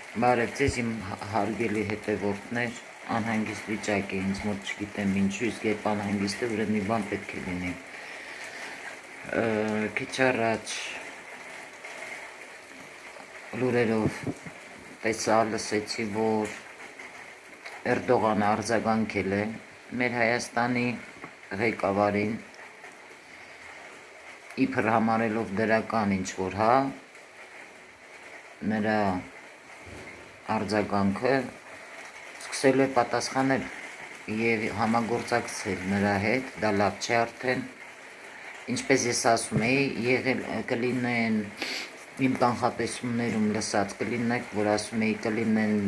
Բարև ձեզ իմ հարգելի հետևորդներ, անհանգիստ վիճակ է ինձ մոտ չգիտեմ ինչու, իսկ երբ անհանգիստ է, ուրեմն մի բան պետք է լինի։ Քիչ առաջ լուրերով տեսա, լսեցի, որ Էրդողանը արձագանքել է մեր Հայաստանի ղեկավարին, իբր համարելով դրական ինչ-որ, նրա արձագանքը սկսել է պատասխանել և համագործակցել նրա հետ, դա լավ չէ արդեն, ինչպես ես ասում էի, կլինեն իմ կանխատեսումներում լսած, կլինեք, որ ասում էի, կլինեն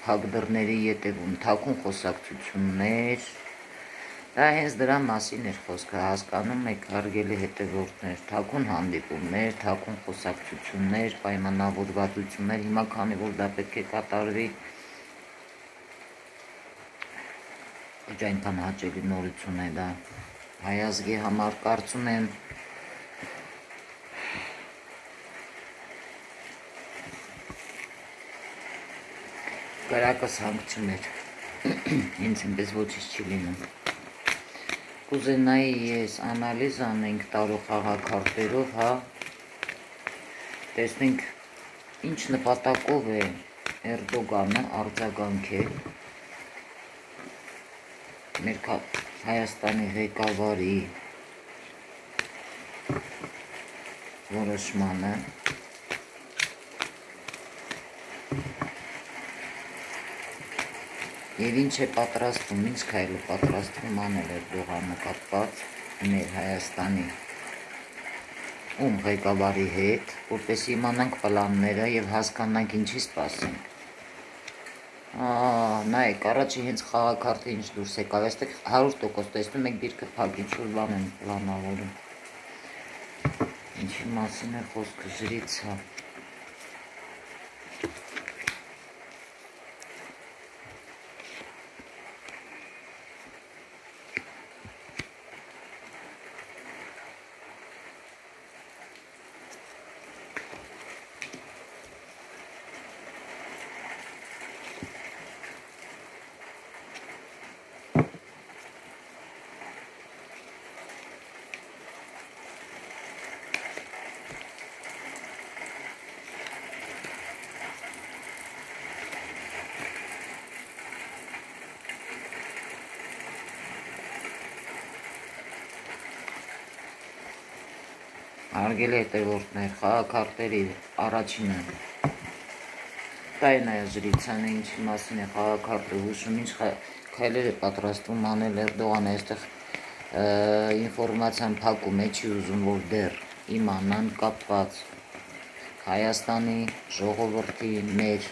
փակ դռների ետևում թաքուն խոսակցություններ, դա հենց դրա մասին էր խոսքը, հասկանում եք հարգելի հետևորդներ, թաքուն հանդիպումներ, թաքուն խոսակցություններ, պայմանավորվածություններ, հիմա քանի որ դա պետք է կատարվի, ոչ այնքան հաճելի նորություն է դա հայ ազգի համար, կարծում եմ կրակս հանգչում էր, ինձ ինպես ոչինչ չի լինում։ Կուզենայի ես անալիզ անենք տարող խաղաքարտերով, տեսնենք ինչ նպատակով է Էրդողանը արձագանքել մեր Հայաստանի ղեկավարի որոշմանը, և ինչ է պատրաստվում, ինչ քայլ է պատրաստվում անել Էրդողանը կապված մեր Հայաստանի ղեկավարի հետ, որպեսզի իմանանք պլանները և հասկանանք ինչի սպասենք։ Նայեք, առաջի հենց խաղաքարտը ինչ դուրս եկավ, այստեղ 100% տեսնում եք դիրքը փակ, ինչ-որ բան են պլանավորում։ Ինչի մասին է խոսքը, ջրից, Հարգելի հետևորդներ, խաղաքարտերի առաջինը, դա է նայա ջրիցանը, ինչի մասին է խաղաքարտը հուշում, ինչ քայլեր է պատրաստվում անել Էրդողանը, այստեղ ինֆորմացիան փակում է, չի ուզում, որ դեռ իմանան կապված Հայաստանի ժողովրդի մեր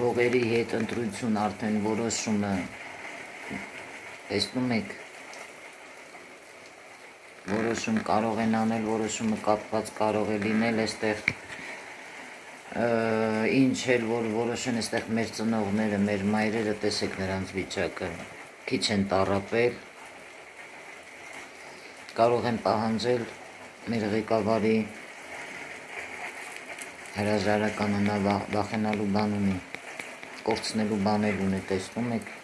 հողերի հետ ընտրություն արդեն որոշումը, տեսնում եք, որոշում կարող են անել, որոշումը կապված կարող է լինել այստեղ, ինչ էլ որ որոշեն այստեղ մեր ծնողները, մեր մայրերը, տեսեք նրանց վիճակը, քիչ են տառապել, կարող են պահանջել մեր ղեկավարի հրաժարականը, նա վախենալու բան ունի, կորցնելու բաներ ունի, տեսնում եք,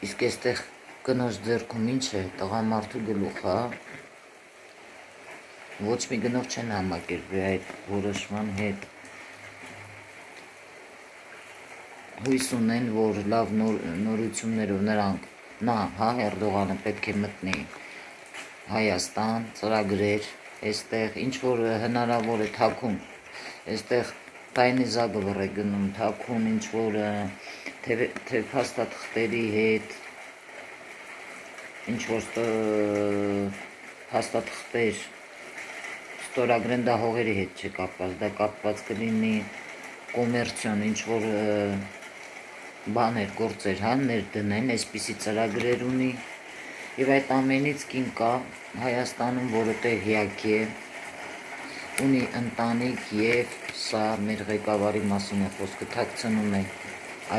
իսկ այստեղ կնոջ ձեռքում ինչ է, տղամարդու գլուխ, ոչ մի գնով չեն համակերպվի այդ որոշման հետ, հույս ունեն, որ լավ նորություններով նրանք, Էրդողանը պետք է մտնի Հայաստան, ծրագրեր, այստեղ ինչ որ հնարավոր է թաքուն, այստեղ տայնի զագվռ է գնում, թաքուն ինչ որ փաստաթղթերի հետ, ինչ որ փաստաթղթեր ստորագրեն, դա հողերի հետ չէ կապված, դա կապված կլինի կոմերցիոն, ինչ որ բաներ, գործեր, ներդնեն, այսպիսի ծրագրեր ունի, և այդ ամենից կին կա Հայաստանում, որը տեղյակ է, ունի ընտանիք և սա մեր ղեկավարի մասին է խոսքը, թաքցնում է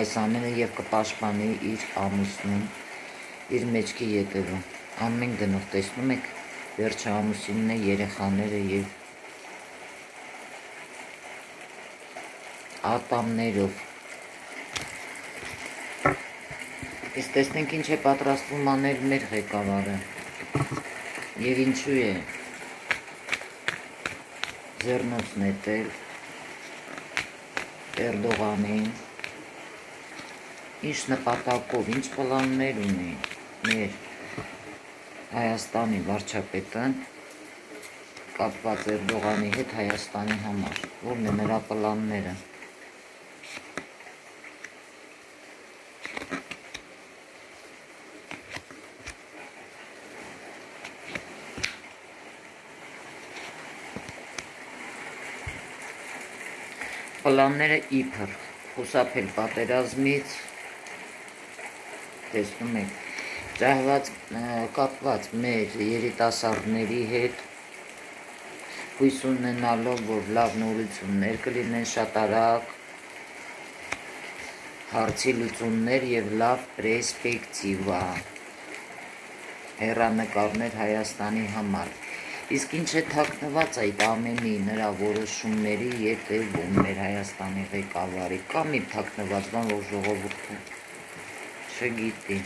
այս ամենը և կպաշտպանի իր ամուսնուն, իր մեջքի ետևում, ամեն գնով, տեսնում եք, վերջը ամուսինն է, երեխաները և ատամներով։ Իսկ տեսնենք ինչ է պատրաստվում անել մեր ղեկավարը եւ ինչու է ձեռնոց նետել Էրդողանին, ինչ նպատակով, ինչ պլաններ ունի մեր Հայաստանի վարչապետը կապված Էրդողանի հետ Հայաստանի համար, որն է նրա պլանները։ Պլանները իբր խուսափել պատերազմից, տեսնում եք, կապված մեր երիտասարդների հետ, հույս ունենալով, որ լավ նորություններ կլինեն շատ արագ, հարցի լուծումներ եւ լավ պերսպեկտիվա, հեռանկարներ Հայաստանի համար։ Իսկ ինչ է թաքնված այդ ամենի նրա որոշումների ետևում մեր Հայաստանի ղեկավարի, կա մի թաքնված բան, որ ժողովուրդը չգիտի։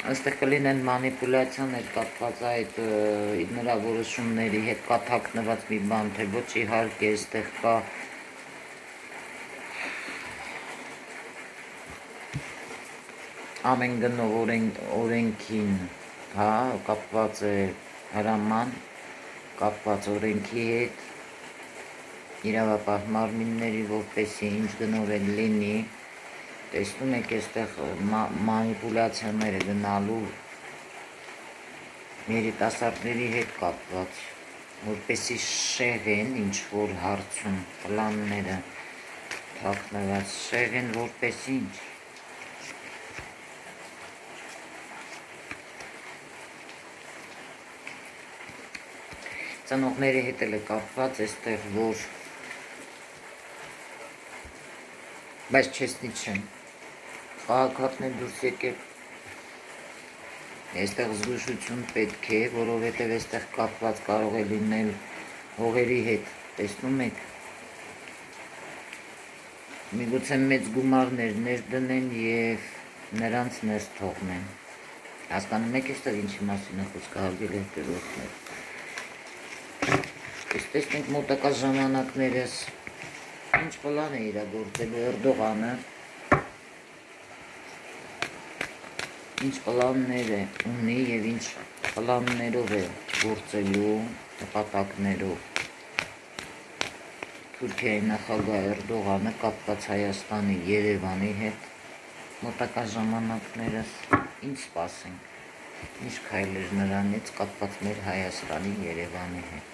Այստեղ կլինեն մանիպուլյացիաներ կապված այդ նրա որոշումների հետ, կա թաքնված մի բան, թե ոչ իհարկե այստեղ կա ամեն գնով օրենքին, հա, կապված է հրաման, կապված օրենքի հետ, իրավապահ մարմինների, որպեսզի ինչ գնով էլ լինի, տեսնում եք այստեղ մանիպուլյացիաները գնալու երիտասարդների հետ կապված, որպեսզի շեղեն ինչ-որ հարցում, պլանները թաքնված, շեղեն որպես ինչ։ Ծնողների հետ էլ է կապված այստեղ, որ բայց չեսնի չեմ, քաղաքացիներ դուրս եկեք, այստեղ զգուշություն պետք է, որովհետև այստեղ կապված կարող է լինել հողերի հետ, տեսնում եք, միգուցե մեծ գումարներ ներդնեն և նրանց ներս թողնեն, հասկանում եք այստեղ ինչի մասին է խոսքը հարգելի հետևորդներ, տեսնենք մոտակա ժամանակներս ինչ պլան է իրագործելու Էրդողանը, ինչ պլաններ է ունի և ինչ պլաններով է գործելու նպատակներով Թուրքիայի նախագահ Էրդողանը կապված Հայաստանի, Երևանի հետ մոտակա ժամանակներս ինչ սպասենք, ինչ քայլեր նրանից կապված մեր Հայաստանի, Երևանի հետ։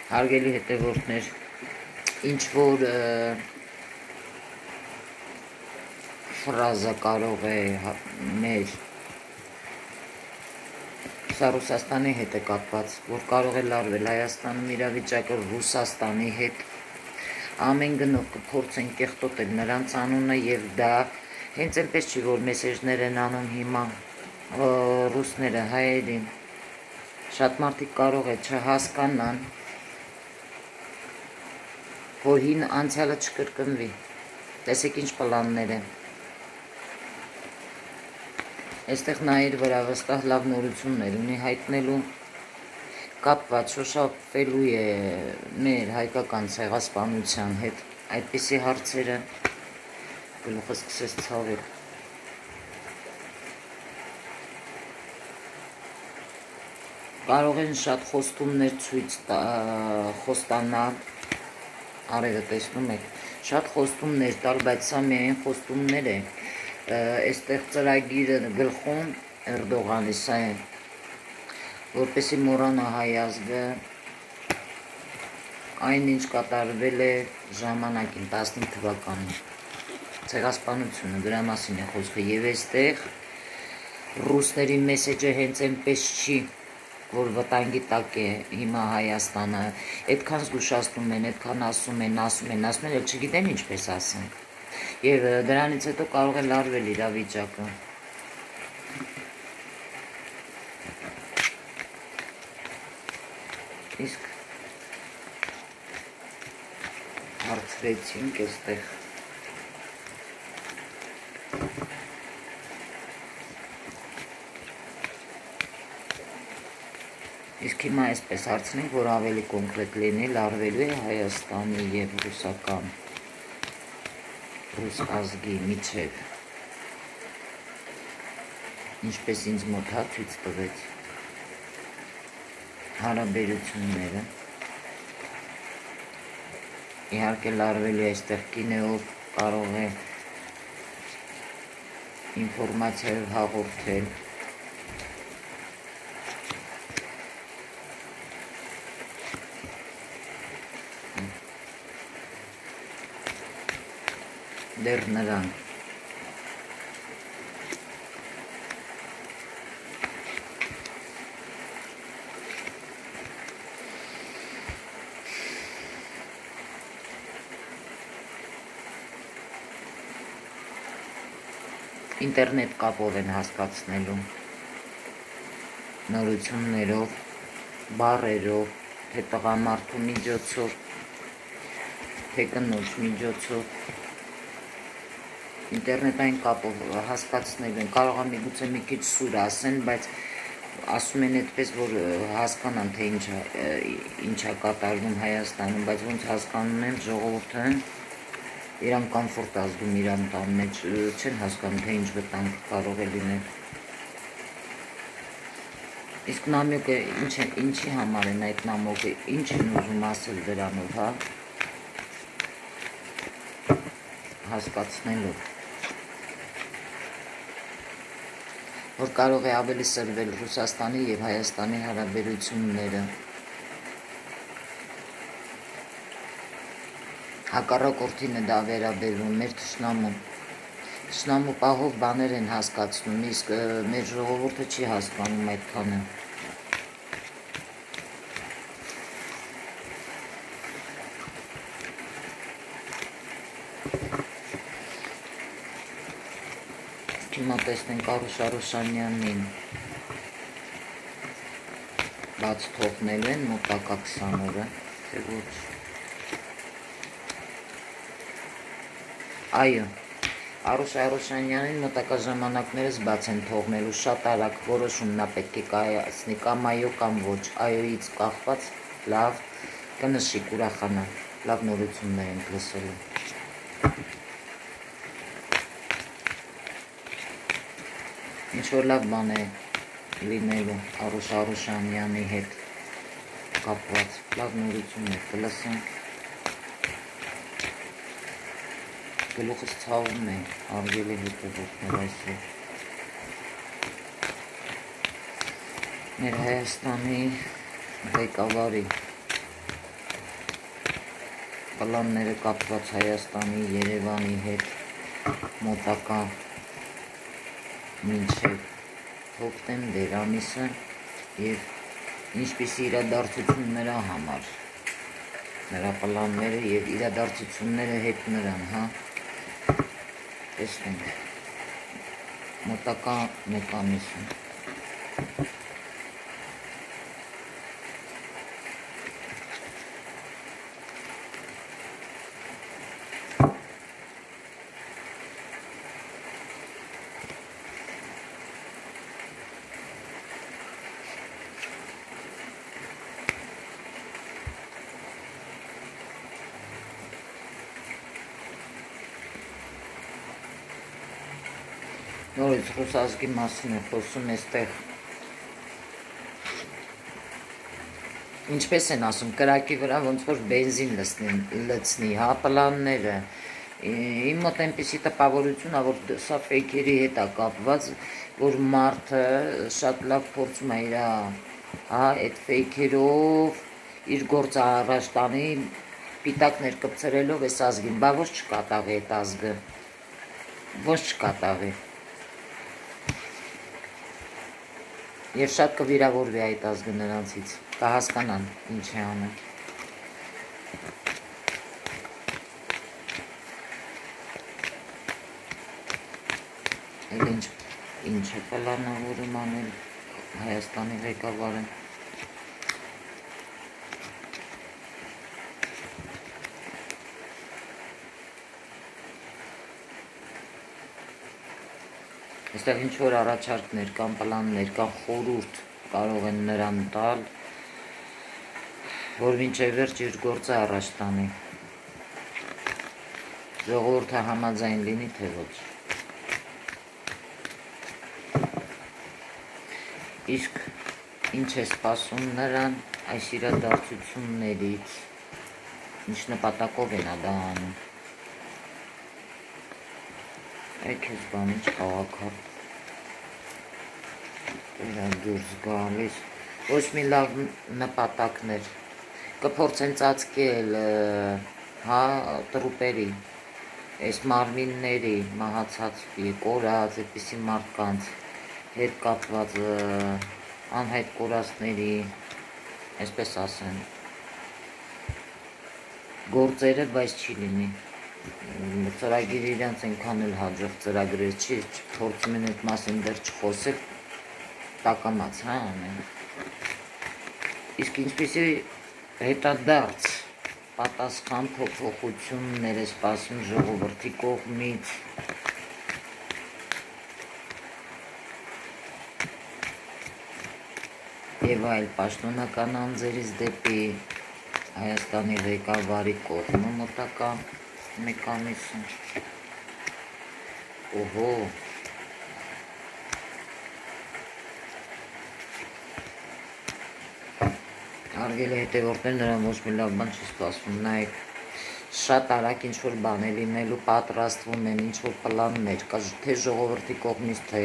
Հարգելի հետևորդներ, ինչ որ ֆրազա կարող է մեր սա Ռուսաստանի հետ է կապված, որ կարող է լարվել Հայաստանում իրավիճակը Ռուսաստանի հետ, ամեն գնով կփորձեն կեղտոտել նրանց անունը և դա հենց այնպես չի, որ մեսեջներ են անում հիմա ռուսները, հայերին, շատ մարդիկ կարող է չհասկանան, որ հին անցյալը չկրկնվի, տեսեք ինչ պլաններ են, այստեղ նա իր վրա վստահ լավ նորություններ ունի հայտնելու, կապված շոշափվելու է մեր հայկական ցեղասպանության հետ, այդպիսի հարցերը գլուխը սկսեց ցավել, կարող են շատ խոստումներ ցույց խոստանալ, արևը տեսնում եք, շատ խոստումներ տալ, բայց սա միայն խոստումներ է, այստեղ ծրագիրը գլխում Էրդողանի սա է, որպեսի մոռանա հայ ազգը այն ինչ կատարվել է ժամանակին 15 թվականին ցեղասպանությունը, դրա մասին է խոսքը, եւ այստեղ ռուսների մեսեջը հենց այնպես չի, որ վտանգի տակ է հիմա Հայաստանը, այդքան զգուշացնում են, այդքան ասում են, էլ չգիտեն ինչպես ասեն, եւ դրանից հետո կարող է լարվել իրավիճակը։ Իսկ հարցրեցինք այստեղ Իսկ հիմա այսպես հարցնենք, որ ավելի կոնկրետ լինի, լարվելու է Հայաստանի եւ ռուս ազգի միջև, ինչպես ինձ մոտ ցույց տվեց հարաբերությունները, իհարկե լարվելու է այստեղ կինեով կարող է ինֆորմացիայով հաղորդել, դեռ նրանք ինտերնետ կապով են հասկացնելու նորություններով, բառերով, թե տղամարդու միջոցով, թե կնոջ միջոցով ինտերնետային կապով հասկացնելու են, կարող է միգուցե մի քիչ սուր ասեն, բայց ասում են այդպես, որ հասկանան, թե ինչա կատարվում Հայաստանում, բայց ոնց հասկանում են ժողովուրդը, իրան կոմֆորտ ազդում իրան տան մեջ, չեն հասկանում, թե ինչ վտանգ կարող է լինել։ Իսկ նամյոկը ինչի համար են այդ նամյոկը, ինչ են ուզում ասել դրանով, հա, հասկացնելով, որ կարող է ավելի սրվել Ռուսաստանի եւ Հայաստանի հարաբերությունները, հակառակորդին է դա վերաբերվում, մեր թշնամու պահով բաներ են հասկացնում, իսկ մեր ժողովուրդը չի հասկանում այդքանը։ Հիմա տեսնենք Արուշ Արուշանյանին բաց թողնելու են մոտակա 20 օրը, թե ոչ։ Այո, Արուշ Արուշանյանին մոտակա ժամանակներս բաց են թողնելու, շատ արագ որոշում նա պետք է կայացնի, կամ այո կամ ոչ, այոից կախված լավ կնշի, կուրախանա, լավ նորություններ ենք լսելու։ Ինչ-որ լավ բան է լինելու Արուշ Արուշանյանի հետ կապված, լավ նորություններ կլսենք, գլուխս ցավում է, հարգելի հետևորդներ այսօր։ Մեր Հայաստանի ղեկավարի պլանները կապված Հայաստանի, Երևանի հետ մոտակա մինչև հոկտեմբեր ամիսը եւ ինչպիսի իրադարձություն նրա համար, նրա պլանները եւ իրադարձությունները հետ նրան, հա, տեսնենք մոտակա մեկ ամիսը։ Նորից ռուս ազգի մասին է խոսում, այստեղ Ինչպես են ասում, կրակի վրա ոնց որ բենզին լցնի, հա, պլանները։ Իմ մոտ այնպիսի տպավորություն է, որ սա ֆեյքերի հետ է կապված, որ մարդը շատ լավ փորձում է իր, հա, այդ ֆեյքերով իր գործը առաջ տանի, պիտակներ կպցրելով այս ազգին, բա ոչ չկատաղի այդ ազգը, ոչ չկատաղի։ Եվ շատ կվիրավորվի այդ ազգը նրանցից, կհասկանան ինչ է անում։ Էլ ինչ է պլանավորում անել Հայաստանի ղեկավարը։ Այստեղ ինչ-որ առաջարկներ կան, պլաններ կան, խորհուրդ կարող են նրան տալ, որ մինչև վերջ իր գործը առաջ տանի։ Ժողովուրդը համաձայն լինի, թե ոչ։ Իսկ ինչ է սպասում նրան այս իրադարձություններից, ինչ նպատակով են դա անում։ Այդ ես բան ինչ խաղաքարտ դուրս գալիս, ոչ մի լավ նպատակներ, կփորձեն ծածկել, հա, տրուպերի, այս մարմինների, մահացած, կորած, այդպիսի մարդկանց հետ կապված անհայտ կորածների, այսպես ասեմ, գործերը, բայց չի լինի։ Ծրագիրը իրանց այնքան էլ հաջող ծրագրեր չի, փորձում են այդ մասին դեռ չխոսել, տակամաց, հա, անեն։ Իսկ ինչպիսի հետադարձ պատասխան փոփոխություններ է սպասում ժողովրդի կողմից, եւ այլ պաշտոնական անձերից դեպի Հայաստանի ղեկավարի կողմը մոտակա մեկ ամիսը։ Օհո։ Հարգելի հետևորդներ, նրան ոչ մի լավ բան չի սպասվում, նայեք, շատ արագ ինչ-որ բան է լինելու, պատրաստվում են ինչ-որ պլաններ, թե ժողովրդի կողմից, թե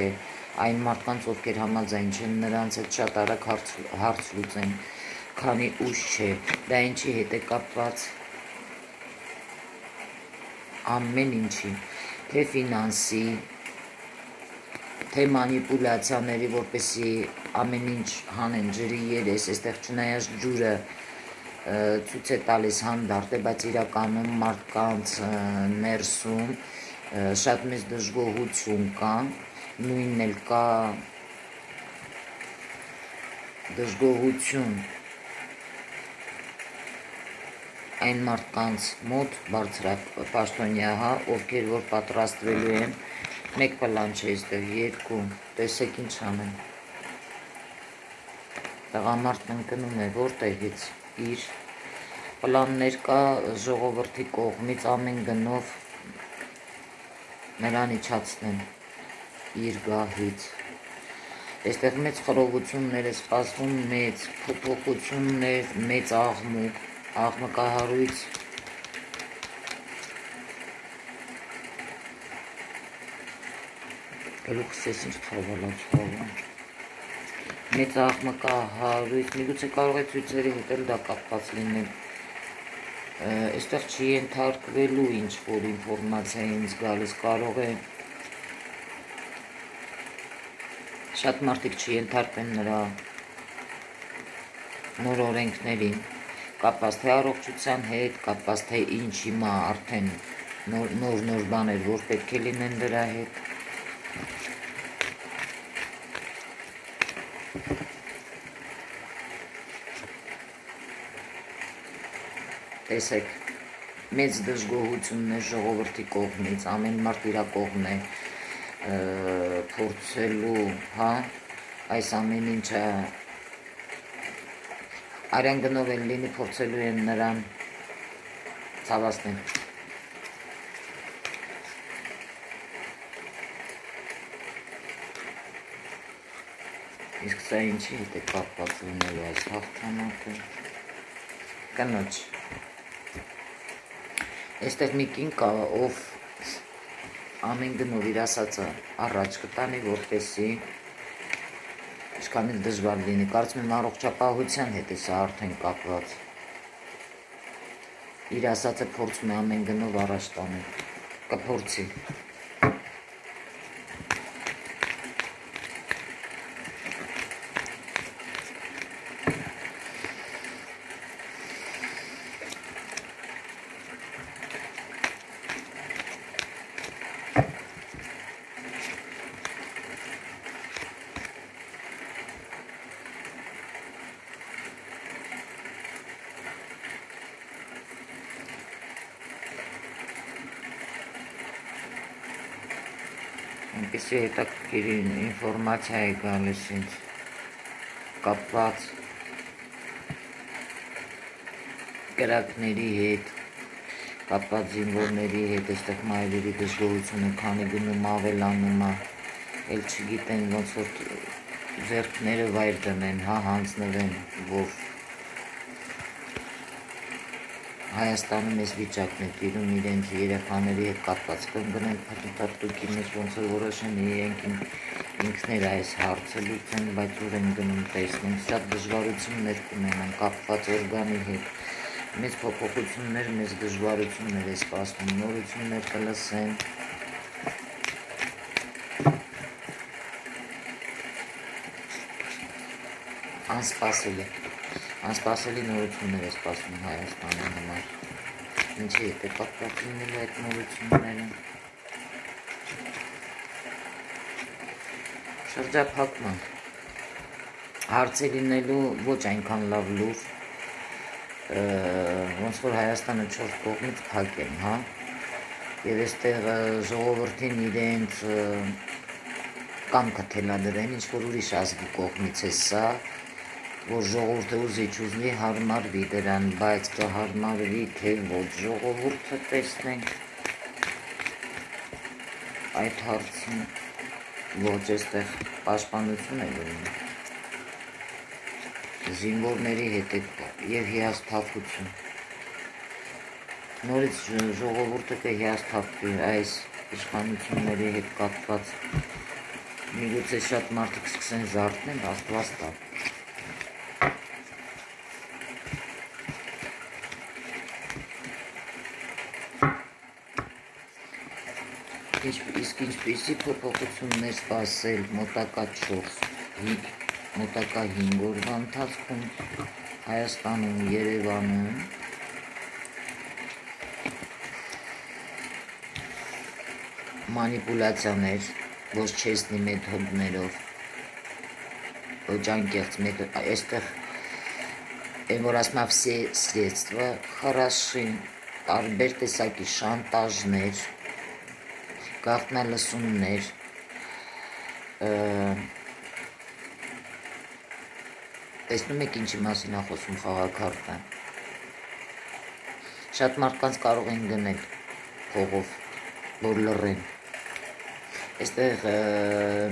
այն մարդկանց, ովքեր համաձայն չեն, նրանց հետ շատ արագ հարց լուծեն, քանի ուշ չէ, դա ինչի հետ է կապված, ամեն ինչի, թե ֆինանսի, թե մանիպուլյացիաների, որպեսի ամեն ինչ հանեն ջրի երես, այստեղ չնայած ջուրը ցույց է տալիս հանդարտ է, բայց իրականում մարդկանց ներսում շատ մեծ դժգոհություն կա, նույնն էլ կա դժգոհություն այն մարդկանց մոտ բարձրապաշտոնյա, հա, ովքեր որ պատրաստվելու են, մեկ պլան չէ այստեղ, երկու, տեսեք ինչ անեն։ Տղամարդն ընկնում է որտեղից, իր պլաններ կա ժողովրդի կողմից ամեն գնով նրան իջացնեն իր գահից։ Այստեղ մեծ խռովություններ է սպասվում, մեծ փոփոխություններ, մեծ աղմուկ, աղմկահարույց, գլուխս ես ինչ խավալացվալը, մեծ աղմկահարույց, միգուցե կարող է ցույցերի հետ էլ դա կապված լինել, այստեղ չի ենթարկվելու ինչ-որ ինֆորմացիա ինձ գալիս, կարող է շատ մարդիկ չի ենթարկվեն նրա նոր օրենքներին, կապված թե առողջության հետ, կապված թե ինչ հիմա արդեն նոր բաներ, որ պետք է լինեն դրա հետ։ Տեսեք, մեծ դժգոհությունն է ժողովրդի կողմից, ամեն մարդ իրա կողմն է փորձելու, հա, այս ամեն ինչը արյան գնով են լինի, փորձելու են նրան ցավացնել։ Իսկ սա ինչի հետ է կապված լինելու այս հաղթանակը։ կնոջ։ Այստեղ մի կին կա, ով ամեն գնով իր ասածը առաջ կտանի, որպեսզի ինչքան էլ դժվար լինի, կարծում եմ առողջապահության հետ է սա արդեն կապված։ Իր ասածը փորձում է ամեն գնով առաջ տանել, կփորձի։ Այնպիսի հետաքրքիր ինֆորմացիա է գալիս ինձ կապված կրակների հետ, կապված զինվորների հետ, այստեղ մայրերի դժգոհությունը քանի գնում ավելանում է, էլ չգիտեն ոնց որ ձեռքները վայր դնեն, հանձնվեն, որ Հայաստանում այս վիճակն է տիրում իրենց երեխաների հետ կապված, կգնեն փրտուկի մեջ ոնց որ որոշեն իրենք ինքներ այս հարցը լուծեն, բայց ուր են գնում տեսնեն, շատ դժվարություններ կունենան կապված օրգանի հետ, մեծ փոփոխություններ, մեծ դժվարություններ է սպասվում, նորություններ կլսեն, անսպասելի նորություններ է սպասվում Հայաստանի համար, ինչի հետ է կապված լինելու այդ նորությունները, շրջափակման, հարց է լինելու ոչ այնքան լավ լուր, ոնց որ Հայաստանը 4 կողմից փակեն, հա, եւ այստեղ ժողովրդին իրենց կամքը թելադրեն, ինչ որ ուրիշ ազգի կողմից է սա, որ ժողովուրդը ուզի հարմարվի դրան, բայց կհարմարվի թե ոչ ժողովուրդը տեսնենք այդ հարցին, ոչ այստեղ պաշտպանություն է լինում, զինվորների հետ եւ հիասթափություն, նորից ժողովուրդը կհիասթափվի այս իշխանությունների հետ կապված, միգուցե շատ մարդիկ սկսեն զարթնել, Աստված տա։ Իսկ ինչպիսի փոփոխություններ սպասել մոտակա 5 օրվա ընթացքում Հայաստանում, Երևանում, մանիպուլյացիաներ, ոչ չեսնի մեթոդներով, ոչ անկեղծ մեթոդ, այստեղ են որ ասում все средства хороши, տարբեր տեսակի շանտաժներ, գաղտնալսումներ, տեսնում եք ինչի մասին է խոսում խաղաքարտը, շատ մարդկանց կարող են գնել փողով, որ լռեն, այստեղ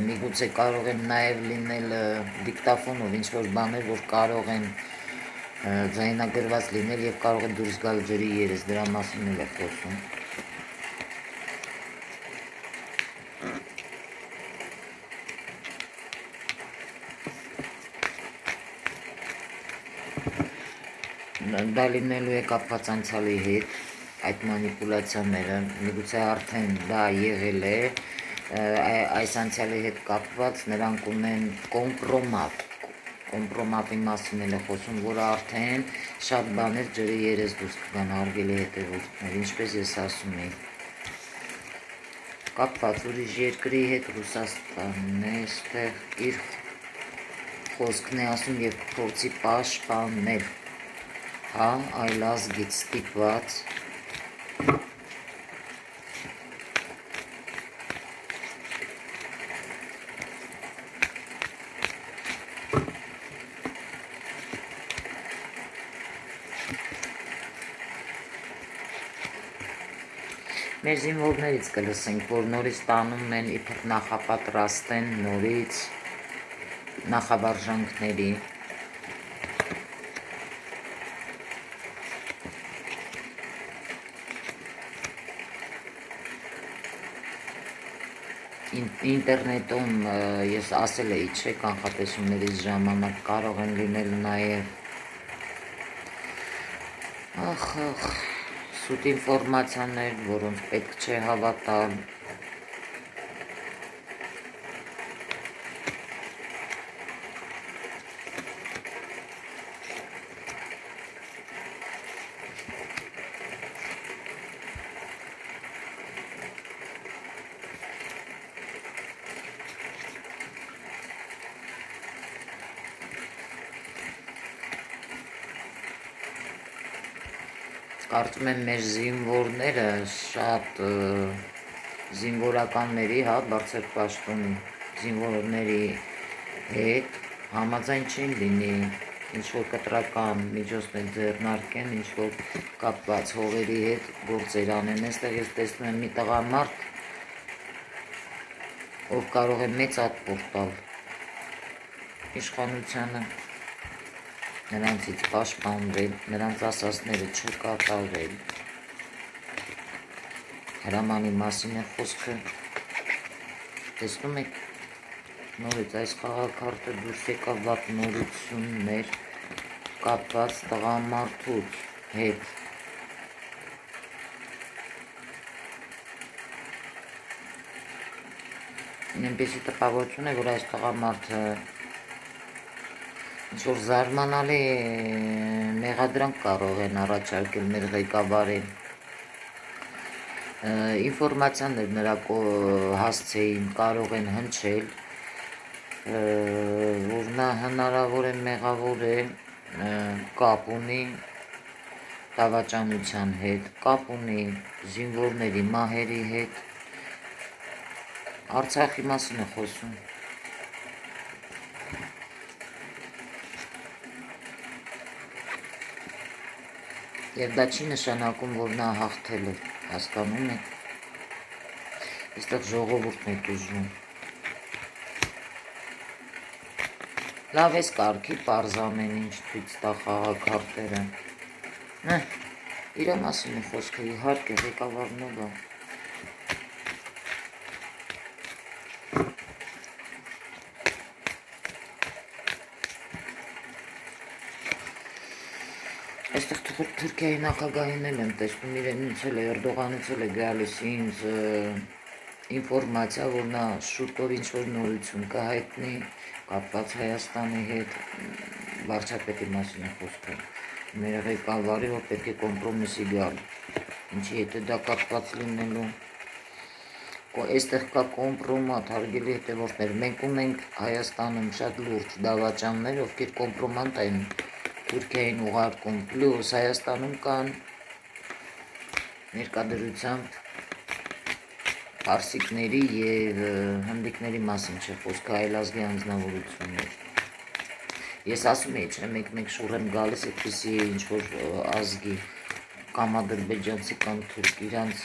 միգուցե կարող են նաև լինել դիկտաֆոնով, ինչ որ բաներ, որ կարող են ձայնագրված լինել եւ կարող է դուրս գալ ջրի երես, դրա մասին էլ է խոսում։ Դա լինելու է կապված անցյալի հետ, այդ մանիպուլյացիաները, միգուցե արդեն դա եղել է, այս անցյալի հետ կապված նրանք ունեն կոմպրոմատի մասին էլ է խոսում, որ արդեն շատ բաներ ջրի երես դուրս կգան հարգելի հետևորդներ, ինչպես ես ասում էի, կապված ուրիշ երկրի հետ Ռուսաստանն է այստեղ իր խոսքն է ասում եւ փորձի պաշտպանել, հա, այլ ազգից ստիպված, մեր զինվորներից կլսենք, որ նորից տանում են իբր նախապատրաստեն նորից նախավարժանքների, ինտերնետում ես ասել էի, չէ, կանխատեսումներից ժամանակ կարող են լինել նաև սուտ ինֆորմացիաներ, որոնց պետք չէ հավատալ։ Կարծում եմ մեր զինվորները շատ զինվորականների, բարձր պաշտոնի զինվորների հետ համաձայն չեն լինի, ինչ-որ կտրական միջոցներ ձեռնարկեն, ինչ-որ կապված հողերի հետ գործեր անեն։ Այստեղ ես տեսնում եմ մի տղամարդ, ով կարող է մեծ ատպոր տալ իշխանությանը, նրանցից պաշտպանվել, նրանց ասածները չկատարել։ Հրամանի մասին է խոսքը, տեսնում եք, նորից այս խաղաքարտը դուրս եկավ վատ նորություններ կապված տղամարդու հետ։ Այնպեսի տպավորություն է, որ այս տղամարդը ինչ-որ զարմանալի մեղադրանք կարող են առաջարկել մեր ղեկավարին։ Ինֆորմացիաներ նրա հասցեին կարող են հնչել, որ նա հնարավոր է մեղավոր է, կապ ունի դավաճանության հետ, կապ ունի զինվորների մահերի հետ, Արցախի մասին է խոսում։ Եվ դա չի նշանակում, որ նա հաղթել է, հասկանում եք, այստեղ ժողովուրդն է տուժում։ Լավ ես կարգի պարզ ամեն ինչ թույց տա խաղաքարտերը։ Իրա մասին է խոսքը, իհարկե ղեկավարն է բա։ Այստեղ Թուրքիայի նախագահին եմ տեսնում, իրենից էլ է, Էրդողանից էլ է գալիս ինձ ինֆորմացիա, որ նա շուտով ինչ-որ նորություն կհայտնի կապված Հայաստանի հետ, վարչապետի մասին է խոսքը, մեր ղեկավարի, որ պետք է կոմպրոմիսի գալ, ինչի հետ է դա կապված լինելու, այստեղ կա կոմպրոմատ, հարգելի հետևորդներ, մենք ունենք Հայաստանում շատ լուրջ դավաճաններ, ովքեր կոմպրոմատ են Թուրքիային ուղարկում, պլյուս Հայաստանում կան ներկայդրությամբ պարսիկների և հնդիկների մասին չէ խոսքը, այլազգի անձնավորություններ։ Ես ասում էի, չէ, մեկ շուռ եմ գալիս այդպիսի ինչ-որ ազգի կամ ադրբեջանցի կամ թուրք, իրանց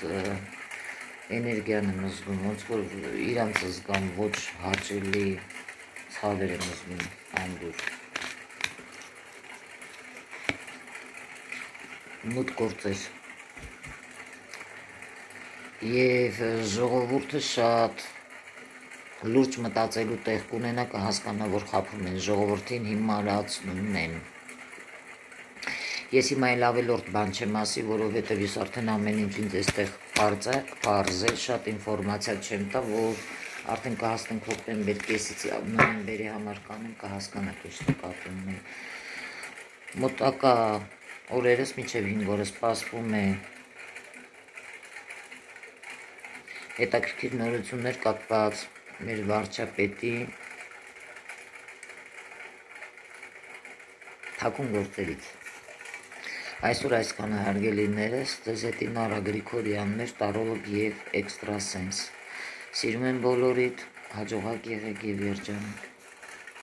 էներգիան եմ զգում, ոնց որ իրանց զգամ ոչ հաճելի ցավեր եմ զգում անդուր։ Մութ գործեր և ժողովուրդը շատ լուրջ մտածելու տեղ կունենա, կհասկանա, որ խաբում են, ժողովրդին հիմարացնում են։ Ես հիմա էլ ավելորդ բան չեմ ասի, որովհետև ես արդեն ամեն ինչ ինձ էստեղ պարզ է, շատ ինֆորմացիա չեմ տա, որ արդեն կհասնենք հոկտեմբեր կեսից նոյեմբերի համար կանենք, կհասկանաք ինչ նկատում է։ Մոտակա օրերս մինչև 5 օրը սպասվում է հետաքրքիր նորություններ կապված մեր վարչապետի թաքուն գործերից։ Այսօր այսքանը հարգելիներս, ձեզ հետ Ինարա Գրիգորյանն էր, տարոլոգ և էքստրասենս։ Սիրում եմ բոլորիդ, հաջողակ եղեք և երջանիկ։